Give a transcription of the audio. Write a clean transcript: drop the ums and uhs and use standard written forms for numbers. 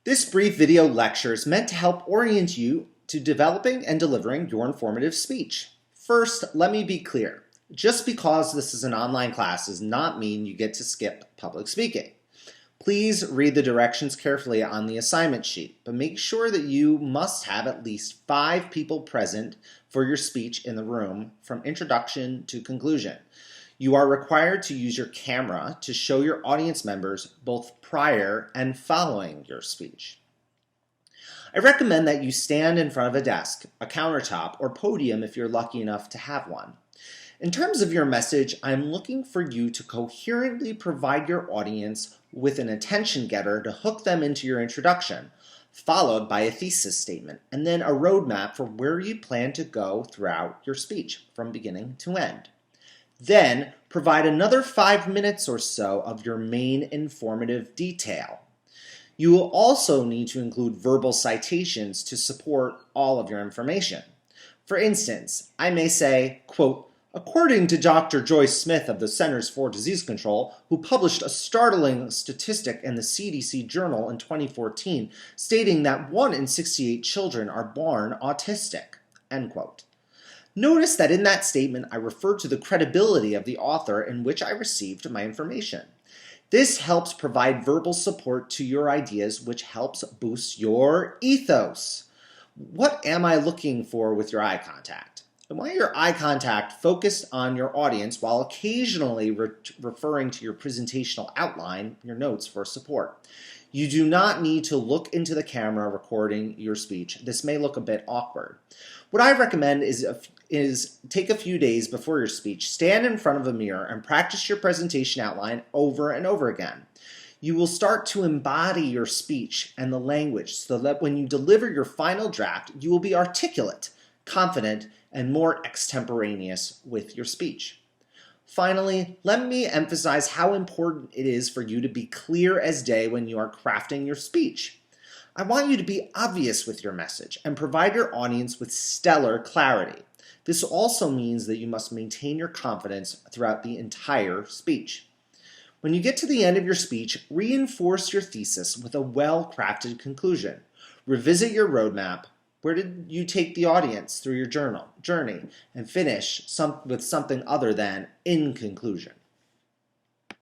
This brief video lecture is meant to help orient you to developing and delivering your informative speech. First, let me be clear. Just because this is an online class does not mean you get to skip public speaking. Please read the directions carefully on the assignment sheet, but make sure that you must have at least 5 people present for your speech in the room from introduction to conclusion. You are required to use your camera to show your audience members both prior and following your speech. I recommend that you stand in front of a desk, a countertop, or podium if you're lucky enough to have one. In terms of your message, I'm looking for you to coherently provide your audience with an attention getter to hook them into your introduction, followed by a thesis statement, and then a roadmap for where you plan to go throughout your speech from beginning to end. Then, provide another 5 minutes or so of your main informative detail. You will also need to include verbal citations to support all of your information. For instance, I may say, quote, "According to Dr. Joyce Smith of the Centers for Disease Control, who published a startling statistic in the CDC Journal in 2014 stating that 1 in 68 children are born autistic," end quote. Notice that in that statement I referred to the credibility of the author in which I received my information. This helps provide verbal support to your ideas, which helps boost your ethos. What am I looking for with your eye contact? I want your eye contact focused on your audience while occasionally referring to your presentational outline, your notes for support. You do not need to look into the camera recording your speech. This may look a bit awkward. What I recommend is take a few days before your speech, stand in front of a mirror and practice your presentation outline over and over again. You will start to embody your speech and the language so that when you deliver your final draft, you will be articulate, confident, and more extemporaneous with your speech. Finally, let me emphasize how important it is for you to be clear as day when you are crafting your speech. I want you to be obvious with your message and provide your audience with stellar clarity. This also means that you must maintain your confidence throughout the entire speech. When you get to the end of your speech, reinforce your thesis with a well-crafted conclusion. Revisit your roadmap. Where did you take the audience through your journey? And finish with something other than "in conclusion."